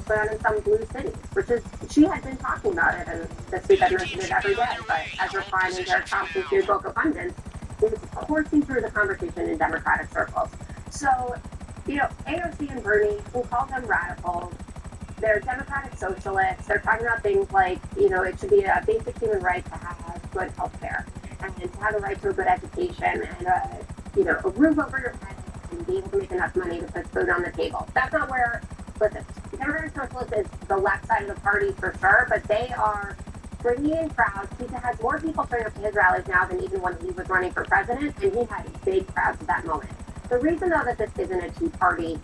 going on in some blue cities, which is, she had been talking about it, and this week I mentioned it every day, but Ezra Klein and Derek Thompson, through Book Abundance, is coursing through the conversation in Democratic circles. So, AOC and Bernie, we'll call them radicals. They're Democratic socialists. They're talking about things like, it should be a basic human right to have good health care and to have a right to a good education and, a roof over your head and be able to make enough money to put food on the table. That's not where, listen, Democratic socialists is the left side of the party for sure, but they are bringing in crowds. He has more people showing up to his rallies now than even when he was running for president, and he had big crowds at that moment. The reason, though, that this isn't a Tea Party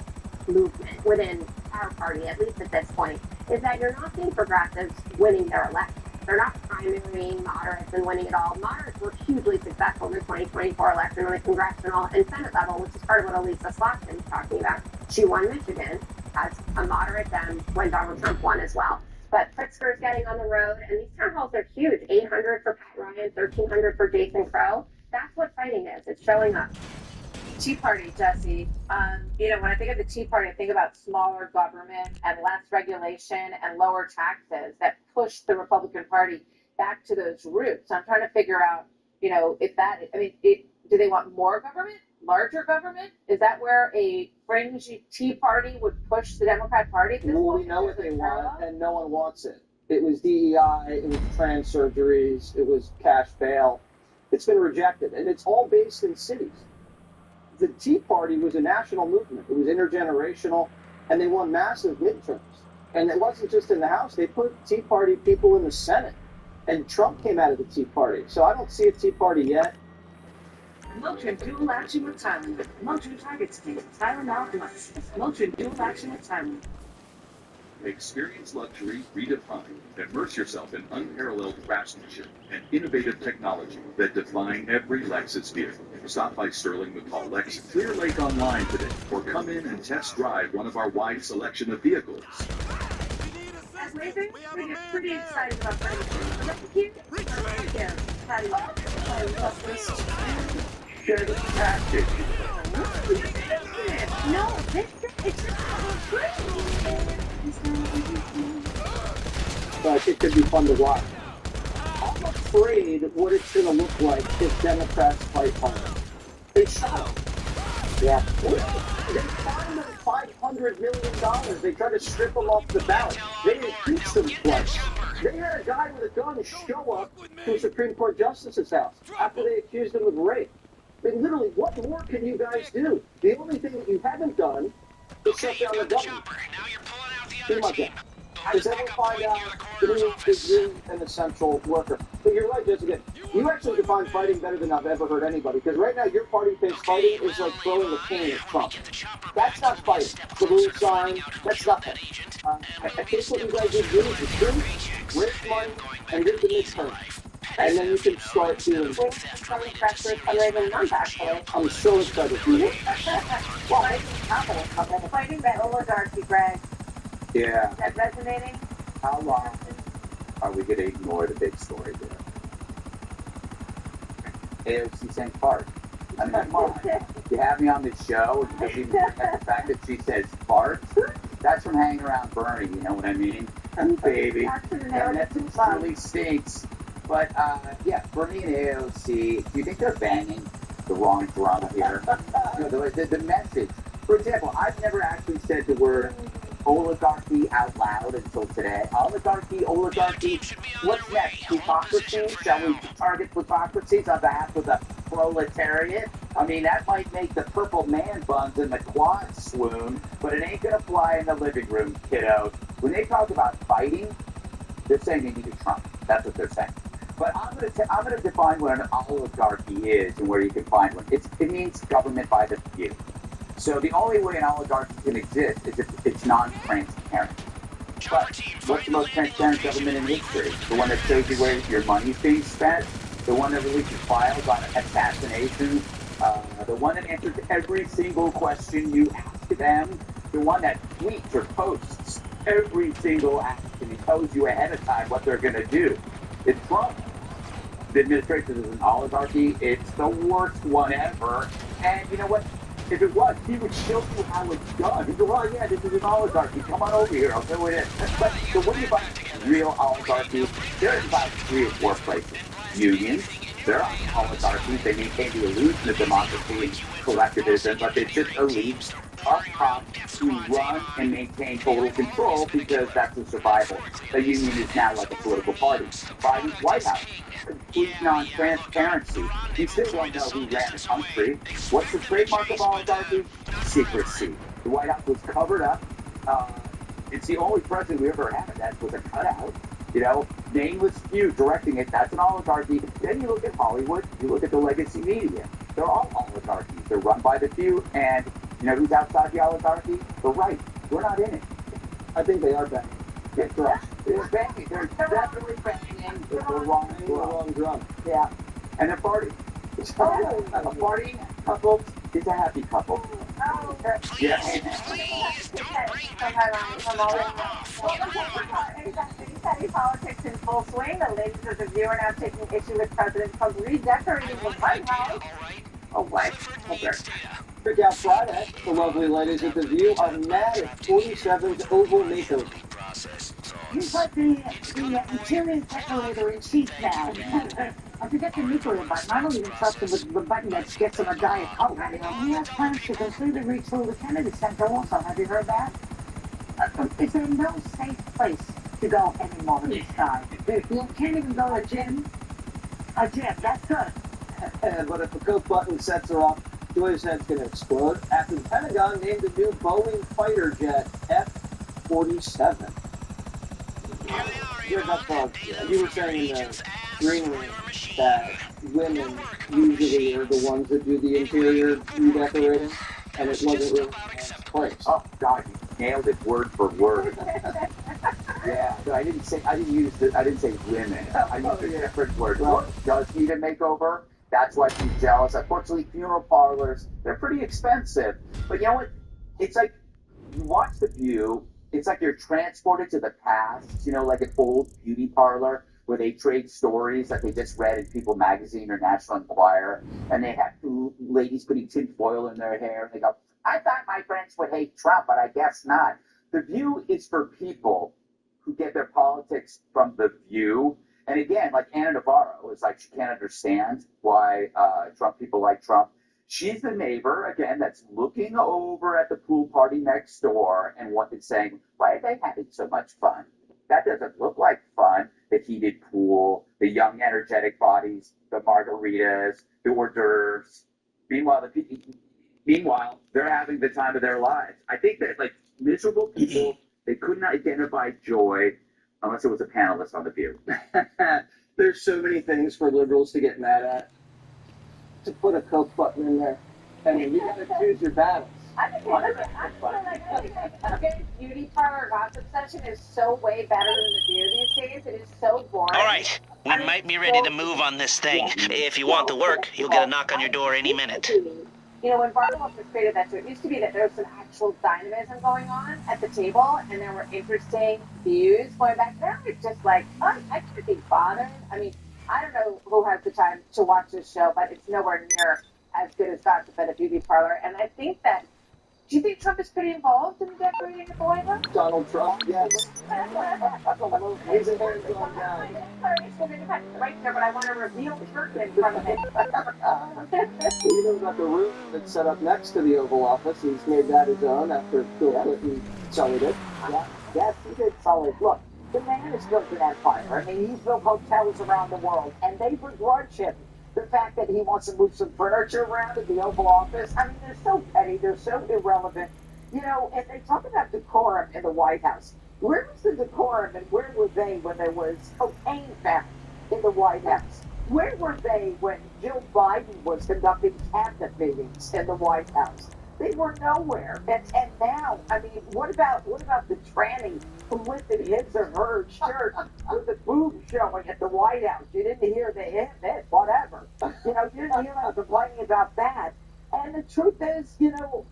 movement within our party, at least at this point, is that you're not seeing progressives winning their elections. They're not primarying moderates and winning it all. Moderates were hugely successful in the 2024 election on the congressional and Senate level, which is part of what Elisa Slotkin is talking about. She won Michigan as a moderate then when Donald Trump won as well. But Pritzker's getting on the road, and these town halls are huge. 800 for Pat Ryan, 1,300 for Jason Crow. That's what fighting is. It's showing up. Tea Party, Jesse. When I think of the Tea Party, I think about smaller government and less regulation and lower taxes that push the Republican Party back to those roots. I'm trying to figure out, do they want more government, larger government? Is that where a fringe Tea Party would push the Democrat Party? Well, we know what they want, and no one wants it. It was DEI, it was trans surgeries, it was cash bail. It's been rejected, and it's all based in cities. The Tea Party was a national movement. It was intergenerational, and they won massive midterms. And it wasn't just in the House. They put Tea Party people in the Senate, and Trump came out of the Tea Party. So I don't see a Tea Party yet. Motrin Dual Action with Thailand. Motrin targets things. Thailand out much. Motrin Dual Action with Thailand. Experience luxury redefined. Immerse yourself in unparalleled craftsmanship and innovative technology that define every Lexus vehicle. Stop by Sterling McCall Lexus Clear Lake online today, or come in and test drive one of our wide selection of vehicles. As Laser, we get pretty excited about Brandon. Look here. How do you love this? Share the tactic. No, it's just free. But it could be fun to watch. I'm afraid what it's going to look like if Democrats fight hard. They shot him. Yeah. They fined him $500 million. They tried to strip him off the ballot. They impeached him twice. They had a guy with a gun show up to a Supreme Court justice's house after they accused him of rape. I mean, literally, what more can you guys do? The only thing that you haven't done is shut down the government. Too much. Does everyone find out that is really an essential worker? But you're right, Jessica. You actually define fighting better than I've ever heard anybody. Because right now, your party thinks fighting is like throwing a cane at Trump. That's not fighting. The blue sign, that's nothing. I think what you guys need to do is just raise money and get the midterm. And then you can start doing. I'm so excited. I'm so excited for you. Fighting that oligarchy, Greg. Yeah. Is that resonating? How long are we going to ignore the big story there? AOC saying fart. I mean, come on. You have me on this show, and you even look at the fact that she says fart. That's from hanging around Bernie, you know what I mean? Baby. That really stinks. But, Bernie and AOC, do you think they're banging the wrong drum here? The message. For example, I've never actually said the word oligarchy out loud until today. Oligarchy. What's next? Plutocracy? Shall we target plutocracies on behalf of the proletariat? I mean, that might make the purple man buns in the quad swoon, but it ain't gonna fly in the living room, kiddos. When they talk about fighting, they're saying they need a Trump. That's what they're saying. But I'm gonna define what an oligarchy is and where you can find one. It means government by the few. So the only way an oligarchy can exist is if it's non-transparent. But what's the most transparent government in history? The one that shows you where your money's being spent? The one that releases files on assassinations? The one that answers every single question you ask them? The one that tweets or posts every single action and tells you ahead of time what they're going to do? It's Trump. The administration is an oligarchy. It's the worst one ever. And you know what? If it was, he would show you how it's done. He'd go, well, yeah, this is an oligarchy. Come on over here. I'll show you it. But so when you find real oligarchies, there's about 3 or 4 places. Unions, they're oligarchies. They maintain the illusion of democracy and collectivism, but they're just elites up top who run and maintain total control because that's the survival. The union is now like a political party. Biden's White House, complete non-transparency. You still don't know who ran the country. What's the trademark of oligarchy? Secrecy. The White House was covered up. It's the only president we ever had that was a cutout. You know, nameless few directing it. That's an oligarchy. Then you look at Hollywood. You look at the legacy media. They're all oligarchies. They're run by the few. And you know who's outside the oligarchy? The right. We're not in it. I think they are banging. It's correct. They're banging. They're definitely banging the wrong drum. Yeah. And they're partying. A partying couple is a happy couple. Oh, Yeah. Politics in full swing. The ladies of the View are now taking issue with President Trump redecorating the White House. Oh, what? Okay. Freak Out Friday, the lovely ladies at The View are mad at 47's Oval makeover. You put the interior decorator in chief now. I forget the nuclear button. I don't even trust him with the button that gets him a Diet Coke. He has plans to completely retool the Kennedy Center also. Have you heard that? Is there no safe place to go anymore in this guy? You can't even go to a gym. A gym, that's good. But if the Coke button sets her off, Joy's head's going to explode after the Pentagon named the new Boeing fighter jet F-47. You were saying in the green room that women usually are the ones that do the interior redecorating, and it wasn't really place. Oh God, you nailed it word for word. Yeah, so I didn't say women. I used a different word. Well, does need a makeover. That's why she's jealous. Unfortunately, funeral parlors, they're pretty expensive. But you know what? It's like you watch The View. It's like you're transported to the past, you know, like an old beauty parlor where they trade stories that they just read in People Magazine or National Enquirer. And they have two ladies putting tinfoil in their hair. And they go, I thought my friends would hate Trump, but I guess not. The View is for people who get their politics from The View. And again, like Anna Navarro is like, she can't understand why Trump people like Trump. She's the neighbor, again, that's looking over at the pool party next door and saying, why are they having so much fun? That doesn't look like fun. The heated pool, the young, energetic bodies, the margaritas, the hors d'oeuvres. Meanwhile, they're having the time of their lives. I think that, like, miserable people, they couldn't identify joy unless it was a panelist on The View. There's so many things for liberals to get mad at. To put a Coke button in there. I mean, you gotta choose your battles. I think beauty parlor gossip session is so way better than The View these days. It is so boring. All right, we might be ready to move on this thing. If you want the work, you'll get a knock on your door any minute. You know, when Bartolomé was created that show, it used to be that there was some actual dynamism going on at the table, and there were interesting views going back. Now it's just like, oh, I can't be bothered. I mean, I don't know who has the time to watch this show, but it's nowhere near as good as Gossip at a Beauty Parlor. And I think that, do you think Trump is pretty involved in decorating the White House? Donald Trump, yes. He's a very going down. Right there, but I want to reveal the curtain in front of it. You know about the room that's set up next to the Oval Office. He's made that his own after Bill Clinton sullied it. Yeah, yes, he did solid. Look, the man has built an empire. I mean, he's built hotels around the world, and they begrudge him the fact that he wants to move some furniture around in the Oval Office. I mean, they're so petty, they're so irrelevant. You know, and they talk about decorum in the White House. Where was the decorum, and where were they when there was cocaine found in the White House? Where were they when Jill Biden was conducting cabinet meetings in the White House? They were nowhere. And now, I mean, what about the tranny who lifted his or her shirt with the boob showing at the White House? You didn't hear the hit, whatever. You know, you didn't hear them complaining about that. And the truth is, you know,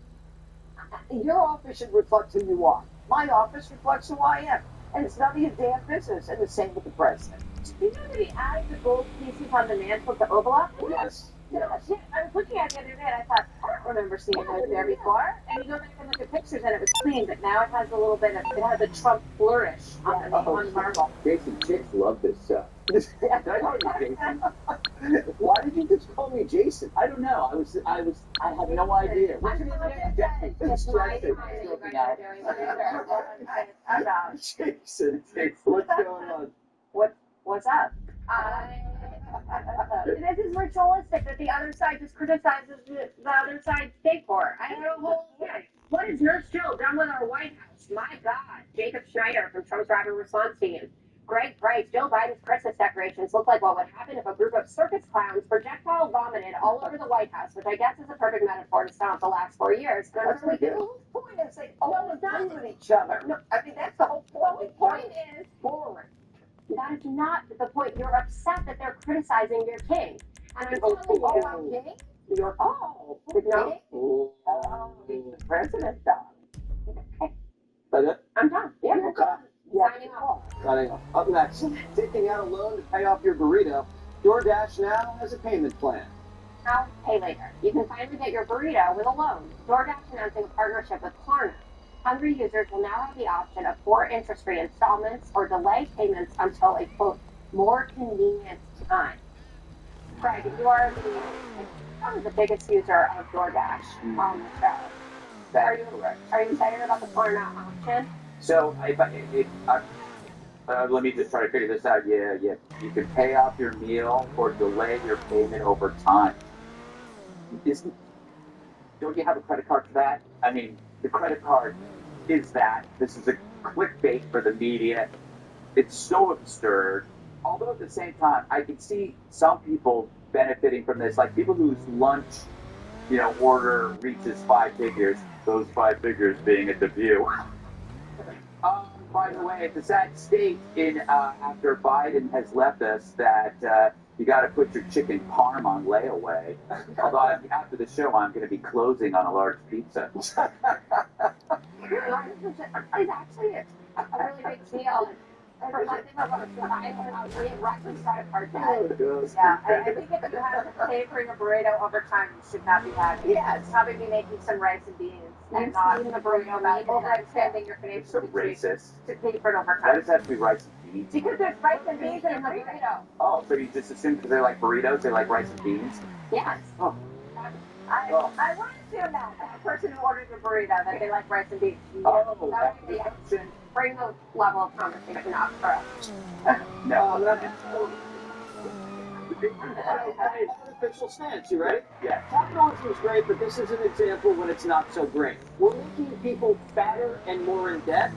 your office should reflect who you are. My office reflects who I am. And it's none of your damn business. And the same with the president. Do you know that he added the gold pieces on the mantle of the Oval Office? Yes. Yeah, I was looking at it the other day and I thought, don't remember seeing those there before. And you go back and look at pictures and it was clean, but now it has a little bit of, it has a Trump flourish on the marble. Jason, chicks love this stuff. Did I call you Jason? Why did you just call me Jason? I don't know. I had no idea. What's your name? Jesse. It's my Jesse. time you guys are doing what Jason, what's going on? What's up? This is ritualistic that the other side just criticizes the other side's state for. I don't know what is Nurse Jill done with our White House? My God. Jacob Schneider from Trump's rapid response team. Greg Price, Joe Biden's Christmas decorations look like what would happen if a group of circus clowns projectile vomited all over the White House, which I guess is a perfect metaphor to sum up the last 4 years. That's what the whole point is. They all agree with each other. No, I mean, that's the whole point. The point is, Boring. that is not the point. You're upset that they're criticizing your king. And I'm telling you, I'm king? your No. Oh, He's the president, Don. That's it? I'm done. Yeah, we're done. Yeah. Signing off. Signing off. Up next, taking out a loan to pay off your burrito. DoorDash now has a payment plan. Now, pay later. You can finally get your burrito with a loan. DoorDash announcing a partnership with Klarna. Hungry users will now have the option of 4 interest-free installments or delay payments until a, quote, more convenient time. Greg, you are probably the biggest user of DoorDash on the show. That's correct. Are you excited about the Klarna option? So let me just try to figure this out. Yeah, you can pay off your meal or delay your payment over time. Don't you have a credit card for that? I mean, the credit card is that. This is a clickbait for the media. It's so absurd. Although at the same time, I can see some people benefiting from this, like people whose lunch, order reaches 5 figures. Those 5 figures being at the View. By the way, it's a sad state after Biden has left us that you got to put your chicken parm on layaway. Although after the show, I'm going to be closing on a large pizza. It's actually a really big deal. For one thing about survival, we reconcile our debt. Yeah, I think if you have to pay for your burrito over time, you should not be having it. Yes. Probably be making some rice and beans and not Eating the burrito about overextending your It's so financial racist. to pay for it over Why time. does that have to be rice and beans? Because there's rice and beans in the burrito. Oh, so you just assume because they like burritos, they like rice and beans? Yes. I want to assume that person who ordered the burrito that they like rice and beans. Oh, that that's would be the option. Bring the level of conversation up for us. No. Official stance, you ready? Yeah. Technology is great, but this is an example when it's not so great. We're making people fatter and more in debt.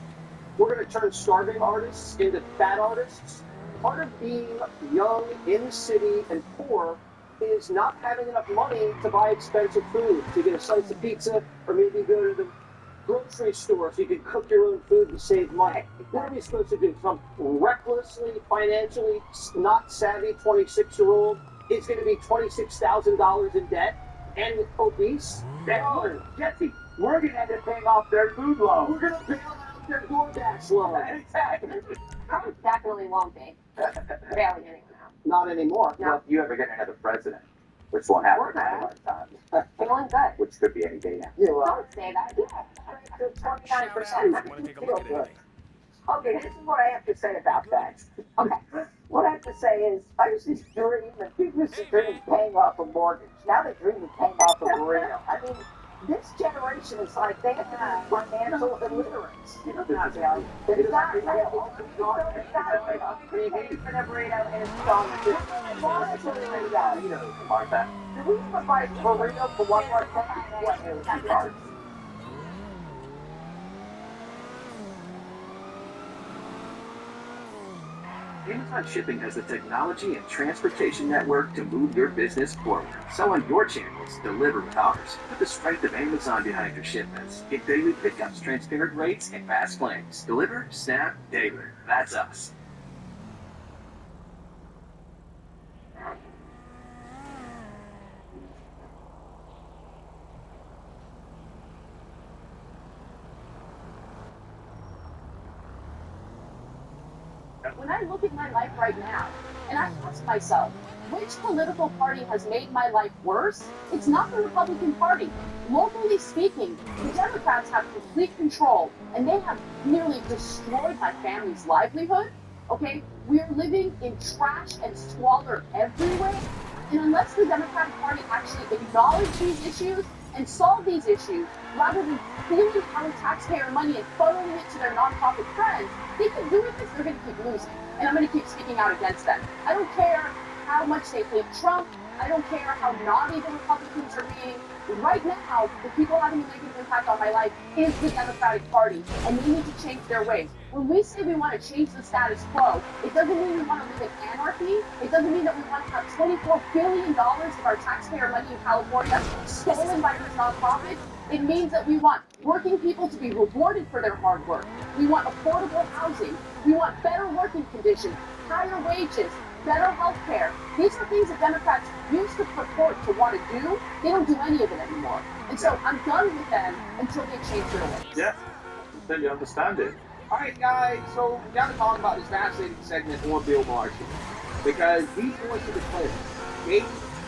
We're going to turn starving artists into fat artists. Part of being young, in the city, and poor is not having enough money to buy expensive food, to get a slice of pizza, or maybe go to the grocery store so you can cook your own food and save money. What are we supposed to do? Some recklessly, financially not savvy 26-year-old is going to be $26,000 in debt and obese? No, Jesse, we're going to end up paying off their food loan. We're going to bail out their DoorDash loan. Exactly. Definitely won't be. Barely anyone now. Not anymore. Well, if you ever get another president, which won't happen in a lifetime, Feeling good. which could be any day now. Yeah, well, Don't say that. Yeah. 29%. Want to take a look at it? Okay, this is what I have to say about that. Okay, what I have to say is, I used to dream, and people used to dream of paying off a mortgage. Now they dream of paying off a burrito. I mean, this generation is like, they have to be financial illiterate. It's not real. It's not real. It's not real. Pay for the burrito and installments. It's honestly real. Martha. Do we even buy burrito for one more thing? What is it? Cards. Amazon Shipping has the technology and transportation network to move your business forward. So on your channels, deliver with ours. Put the strength of Amazon behind your shipments. Get daily pickups, transparent rates, and fast claims. Deliver, snap, daily. That's us. When I look at my life right now, and I ask myself, which political party has made my life worse? It's not the Republican Party. Locally speaking, the Democrats have complete control, and they have nearly destroyed my family's livelihood. Okay? We are living in trash and squalor everywhere. And unless the Democratic Party actually acknowledge these issues and solve these issues, rather than stealing our taxpayer money and funneling it to their nonprofit friends, they keep doing this, they're going to keep losing. And I'm going to keep speaking out against them. I don't care how much they hate Trump. I don't care how naughty the Republicans are being. Right now, the people having a negative impact on my life is the Democratic Party, and they need to change their ways. When we say we want to change the status quo, it doesn't mean we want to live in anarchy. It doesn't mean that we want to have $24 billion of our taxpayer money in California stolen by these nonprofits. It means that we want working people to be rewarded for their hard work. We want affordable housing. We want better working conditions, higher wages, better health care. These are things that Democrats used to purport to want to do. They don't do any of it anymore. And so I'm done with them until they change their ways. Yeah, then you understand it. All right, guys, so we got to talk about this fascinating segment on Bill Maher, because he's going to declare game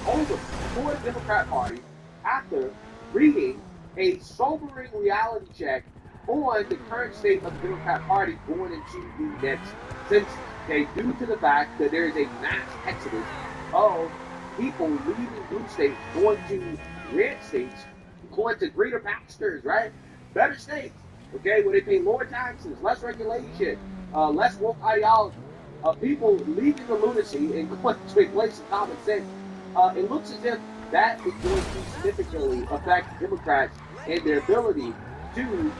over for the Democrat Party after reading a sobering reality check on the current state of the Democrat Party going into the next census. Okay, due to the fact that there is a mass exodus of people leaving blue states, going to red states, going to greener pastures, right? Better states, okay, where they pay lower taxes, less regulation, less woke ideology. People leaving the lunacy and going to a place of common sense. It looks as if that is going to significantly affect Democrats and their ability to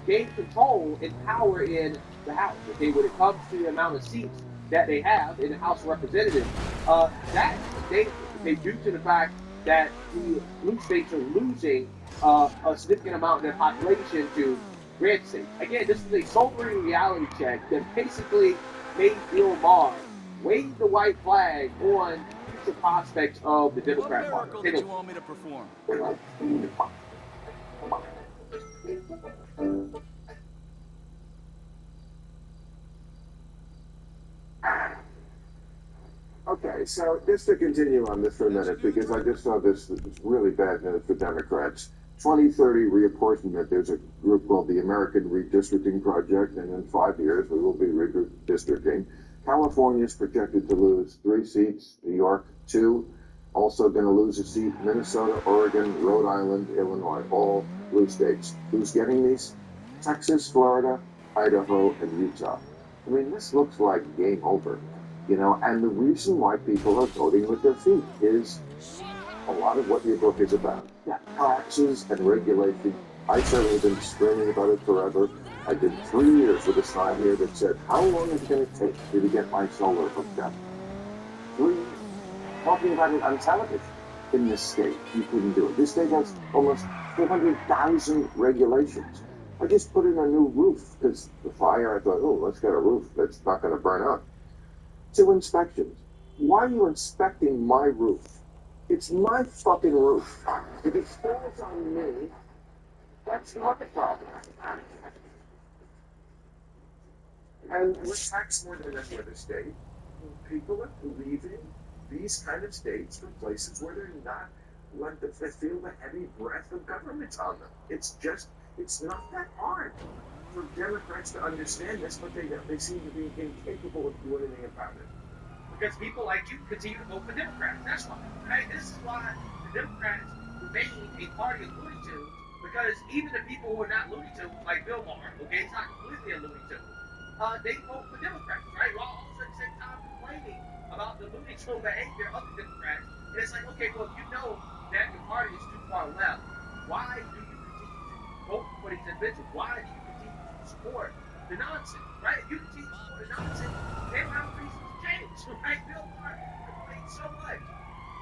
gain control and power in the House. Okay, when it comes to the amount of seats that they have in the House of Representatives, that is dangerous. Okay, due to the fact that the blue states are losing a significant amount of their population to red states. Again, this is a sobering reality check that basically made Bill Maher wave the white flag on future prospects of the Democrat Party. What miracle did you want me to perform? Okay, so just to continue on this for a minute, because I just saw this really bad news for Democrats. 2030 reapportionment, there's a group called the American Redistricting Project, and in 5 years we will be redistricting. California is projected to lose 3 seats, New York 2, also going to lose a seat, Minnesota, Oregon, Rhode Island, Illinois, all blue states. Who's getting these? Texas, Florida, Idaho, and Utah. I mean, this looks like game over. You know, and the reason why people are voting with their feet is a lot of what your book is about. Yeah, taxes and regulation. I certainly have been screaming about it forever. I did 3 years with a sign here that said, how long is it going to take for you to get my solar hooked up? 3 years. Talking about it on television in this state. You couldn't do it. This state has almost 400,000 regulations. I just put in a new roof because the fire, I thought, oh, let's get a roof that's not going to burn up. 2 inspections. Why are you inspecting my roof? It's my fucking roof. If it falls on me, that's not the problem. And we're taxed more than any other state. People are leaving these kind of states for places where they're not, like, they feel the heavy breath of government on them. It's not that hard for Democrats to understand this, but they seem to be incapable of doing anything about it. Because people like you continue to vote for Democrats. That's why. Right? This is why the Democrats remain a party of Looney Tunes, because even the people who are not Looney Tunes, like Bill Maher, okay, it's not completely a Looney Tune, they vote for Democrats, right? While also at the same time complaining about the Looney Tune behavior of the Democrats. And it's like, okay, well, if you know that your party is too far left, why do you continue to vote for these individuals? Why do you continue to support the nonsense, right? If you continue to support the nonsense, they don't have a reason to change, right? Bill Maher complains so much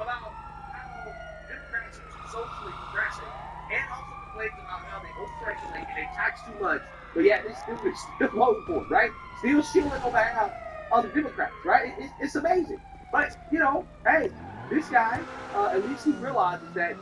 about how Democrats are too socially progressive, and also complains about how they overregulate and they tax too much. But yeah, this dude is still voting for it, right? Still shielding on behalf of the Democrats, right? It's amazing. But, you know, hey, this guy, at least he realizes that,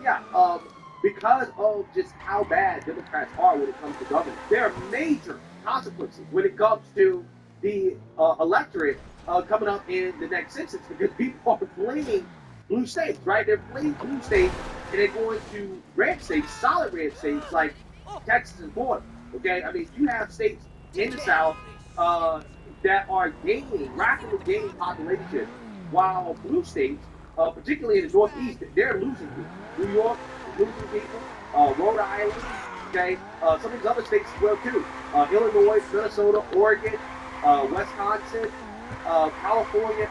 because of just how bad Democrats are when it comes to government, there are major consequences when it comes to the electorate coming up in the next census because people are fleeing blue states, right? They're fleeing blue states and they're going to red states, solid red states like Texas and Florida. Okay, I mean, you have states in the South that are gaining, rapidly gaining population, while blue states, particularly in the Northeast, they're losing people. New York losing people, Rhode Island, okay, some of these other states as well too. Illinois, Minnesota, Oregon, Wisconsin, California.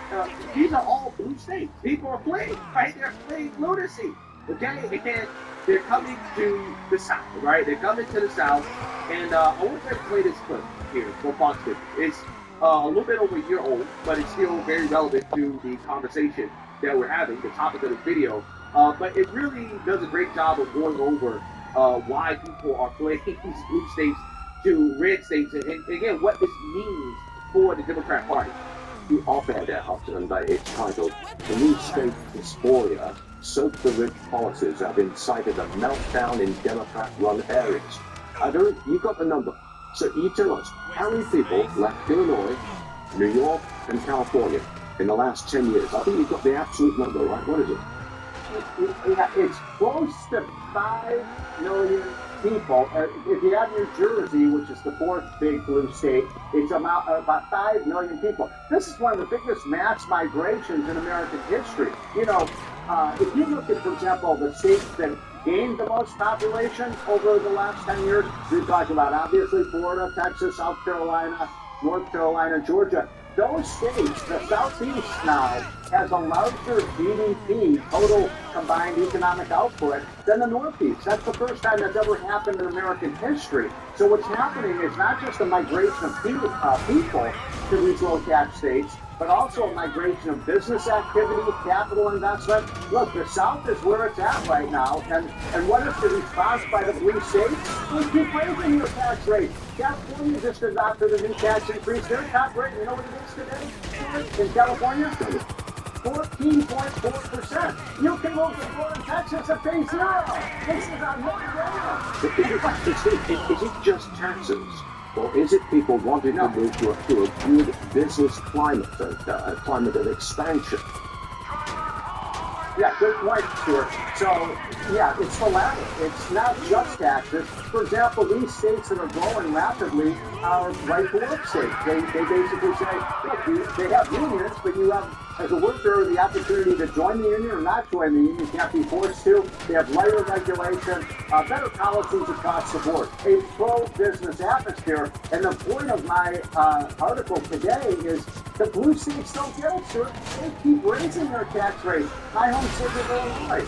These are all blue states. People are fleeing, right? They're fleeing lunacy, okay? And they're coming to the South, right? They're coming to the South, and I want to play this clip here for Fox 50. It's a little bit over a year old, but it's still very relevant to the conversation that we're having, the topic of the video. But it really does a great job of going over why people are fleeing these blue states to red states, and again, what this means for the Democrat Party. The op-ed out, and it's titled, "The New State Dysphoria, Soak the Rich Policies Have Incited a Meltdown in Democrat-Run Areas." You got the number. So you tell us, how many people left Illinois, New York, and California in the last 10 years? I think you've got the absolute number, right? What is it? It's close to 5 million people. If you add New Jersey, which is the fourth big blue state, it's about 5 million people. This is one of the biggest mass migrations in American history. You know, if you look at, for example, the states that gained the most population over the last 10 years, we talk about obviously Florida, Texas, South Carolina, North Carolina, Georgia. Those states, the Southeast now, has a larger GDP, total combined economic output, than the Northeast. That's the first time that's ever happened in American history. So what's happening is not just a migration of people to these low-tax states, but also a migration of business activity, capital investment. Look, the South is where it's at right now, and what is the response by the blue states? We keep raising your tax rate. California just adopted a new tax increase. Their top rate, you know what it is today in California? 14.4%. You can move to Florida, Texas, and pay 0. This is a no-brainer. Is it just taxes? Or is it people wanting to move to a good business climate, a climate of expansion? Yeah, good point, Stuart. So, yeah, it's the latter. It's not just taxes. For example, these states that are growing rapidly are right-to-work states. They basically say, look, they have unions, but you have, as a worker, the opportunity to join the union or not join the union. You can't be forced to. They have lighter regulation, better policies across the board, a pro-business atmosphere. And the point of my article today is the blue states don't get it, sir. They keep raising their tax rate. My home state of Illinois.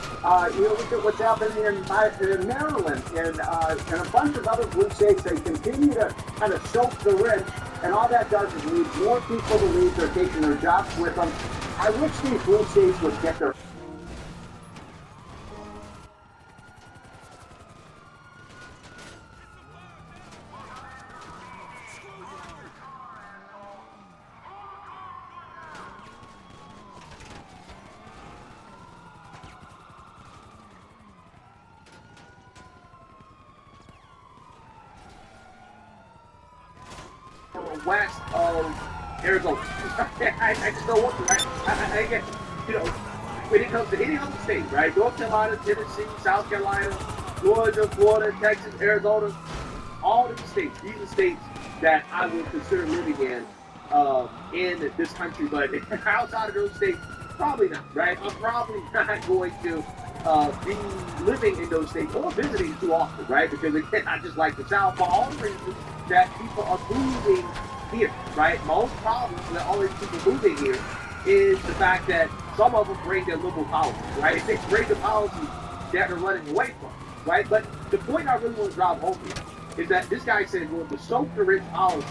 You look at what's happening in Maryland and a bunch of other blue states. They continue to kind of soak the rich, and all that does is lead more people to leave. They're taking their jobs with them. I wish these blue states would get their west of Arizona. I just don't want to, right? I get, you know, when it comes to any other state, right? North Carolina, Tennessee, South Carolina, Georgia, Florida, Texas, Arizona, all of the states, these are states that I would consider living in this country, but outside of those states, probably not, right? I'm probably not going to be living in those states or visiting too often, right? Because again, I just like the South for all the reasons that people are moving here, right? Most problems with all these people moving here is the fact that some of them bring their liberal policies, right? They bring the policies that they're running away from, right? But the point I really want to drive home here is that this guy said, well, the soak the rich policy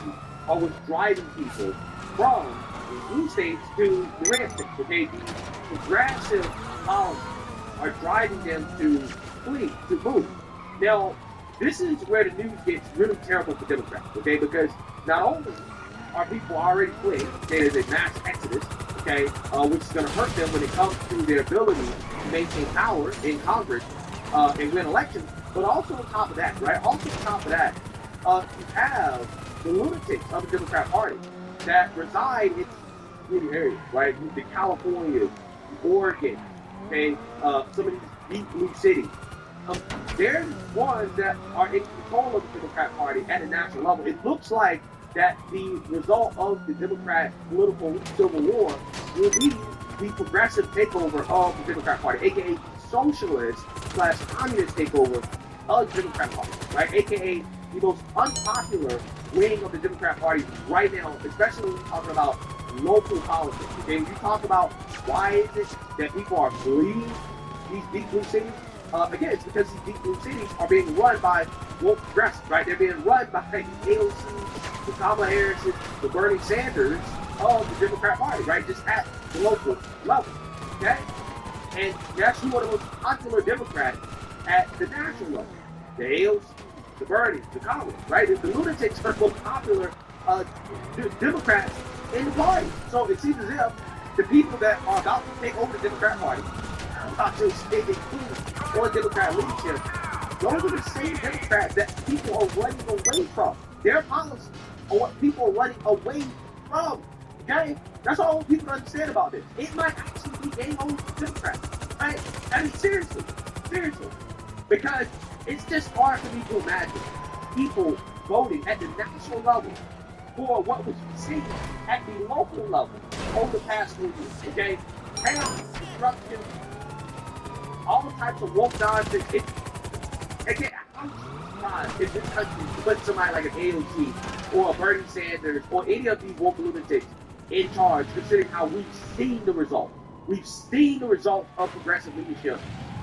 are what's driving people from the blue states to the red states, okay? The progressive policies are driving them to flee, to move. Now, this is where the news gets really terrible for Democrats, okay? Because not only are people already fleeing, okay, there's a mass exodus, okay, which is going to hurt them when it comes to their ability to maintain power in Congress and win elections, but also on top of that, right? Also on top of that, you have the lunatics of the Democrat Party that reside in blue areas, right? The California, Oregon, okay, some of these deep blue cities. They're ones that are in control of the Democrat Party at a national level. It looks like that the result of the Democrat political civil war will be the progressive takeover of the Democrat Party, aka socialist/communist takeover of the Democrat Party, right? Aka the most unpopular wing of the Democrat Party right now, especially when we're talking about local politics. Okay, when you talk about why is it that people are fleeing these deep blue cities, again, it's because these deep blue cities are being run by woke progressives, right? They're being run by the AOC, the Kamala Harris, the Bernie Sanders of the Democrat Party, right? Just at the local level, okay? And that's one of the most popular Democrats at the national level. The AOC, the Bernie, the Kamala, right? The lunatics are the most popular Democrats in the party. So it seems as if the people that are about to take over the Democrat Party, about to take a coup on Democrat leadership, those are the same Democrats that people are running away from. Their policies are what people are running away from. Okay? That's all people understand about this. It might actually be game over for Democrats. Right? I mean, seriously. Because it's just hard for me to imagine people voting at the national level for what was seen at the local level over the past 4 years. Okay? Chaos, disruption, all the types of woke nonsense. Again, I'm surprised if this country put somebody like an AOC or a Bernie Sanders or any of these woke lunatics in charge, considering how we've seen the result. We've seen the result of progressive leadership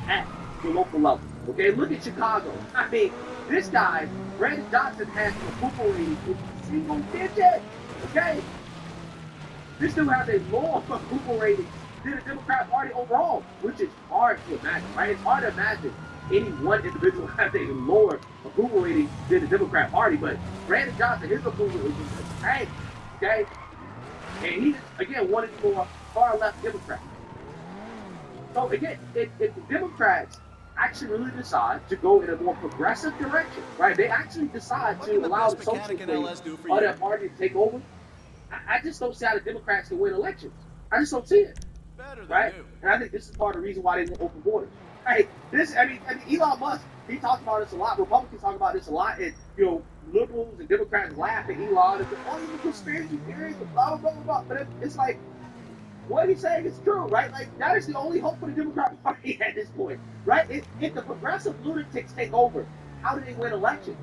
at the local level. Okay, look at Chicago. I mean, this guy, Brandon Johnson, has an approval rating in single digits. Okay? This dude has a lower approval rating than the Democrat Party overall, which is hard to imagine, right? It's hard to imagine any one individual has a lower approval rating than the Democrat Party, but Brandon Johnson, his approval rating is a tank, okay? And he's, again, one of the more far-left Democrats. So, again, if the Democrats actually really decide to go in a more progressive direction, right? They actually decide to allow the socialist wing of their party to take over. I just don't see how the Democrats can win elections. I just don't see it, right? And I think this is part of the reason why they didn't open borders. Right? I mean, Elon Musk, he talks about this a lot. Republicans talk about this a lot, and liberals and Democrats laugh at Elon and say, "Oh, you're a conspiracy theories," and blah blah blah blah. But it's like, what he's saying is true, right? Like, that is the only hope for the Democrat Party at this point, right? If the progressive lunatics take over, how do they win elections?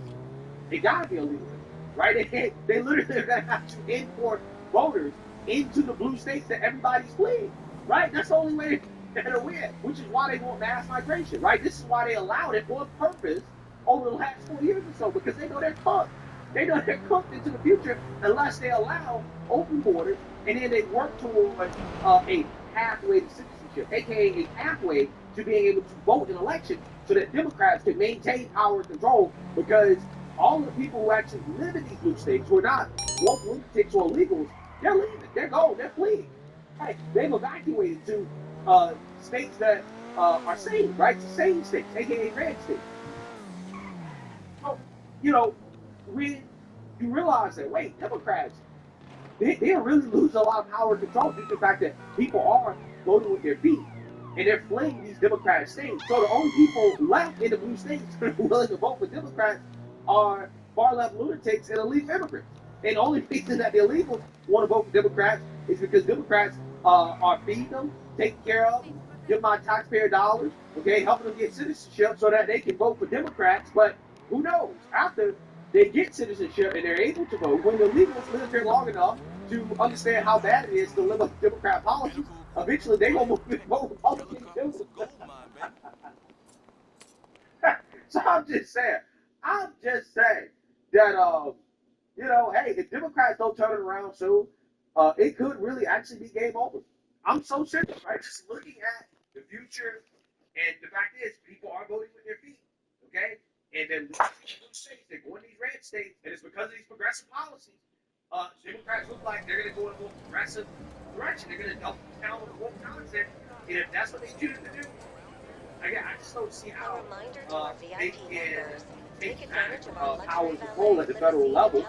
They gotta be illegal, right? They literally are gonna have to import voters into the blue states that everybody's fleeing, right? That's the only way they're gonna win, which is why they want mass migration, right? This is why they allowed it on purpose over the last 4 years or so, because they know they're cooked. They know they're cooked into the future unless they allow open borders, and then they work toward a pathway to citizenship, aka a pathway to being able to vote in elections so that Democrats can maintain power and control, because all of the people who actually live in these blue states, who are not woke lunatics or illegals, they're leaving, they're going, they're fleeing. Right? They've evacuated to states that are sane, right? To sane states, aka red states. So, when you realize that, wait, Democrats, they really lose a lot of power and control due to the fact that people are voting with their feet, and they're fleeing these Democratic states. So the only people left in the blue states who are willing to vote for Democrats are far-left lunatics and illegal immigrants. And the only reason that the illegals want to vote for Democrats is because Democrats are feeding them, taking care of them, give them taxpayer dollars, okay, helping them get citizenship so that they can vote for Democrats. But who knows? After they get citizenship and they're able to vote, when the illegals live here long enough to understand how bad it is to live up Democrat policies, eventually they're going to vote Republican too. So I'm just saying that, hey, if Democrats don't turn it around soon, it could really actually be game over. I'm so sick of it, right? Just looking at the future, and the fact is, people are voting with their feet, okay? And then blue states, they're going to these red states, and it's because of these progressive policies. Democrats look like they're going to go in a more progressive direction. They're going to double down on the woke concept, and if that's what they choose to do, again, I just don't see how they can take advantage of power and control at the federal level.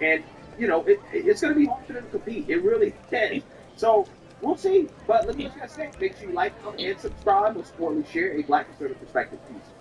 And you know, it's going to be hard for them to compete. It really can. So we'll see. But let me just say, make sure you like, comment, and subscribe. We'll support and share a Black Conservative Perspective. Peace.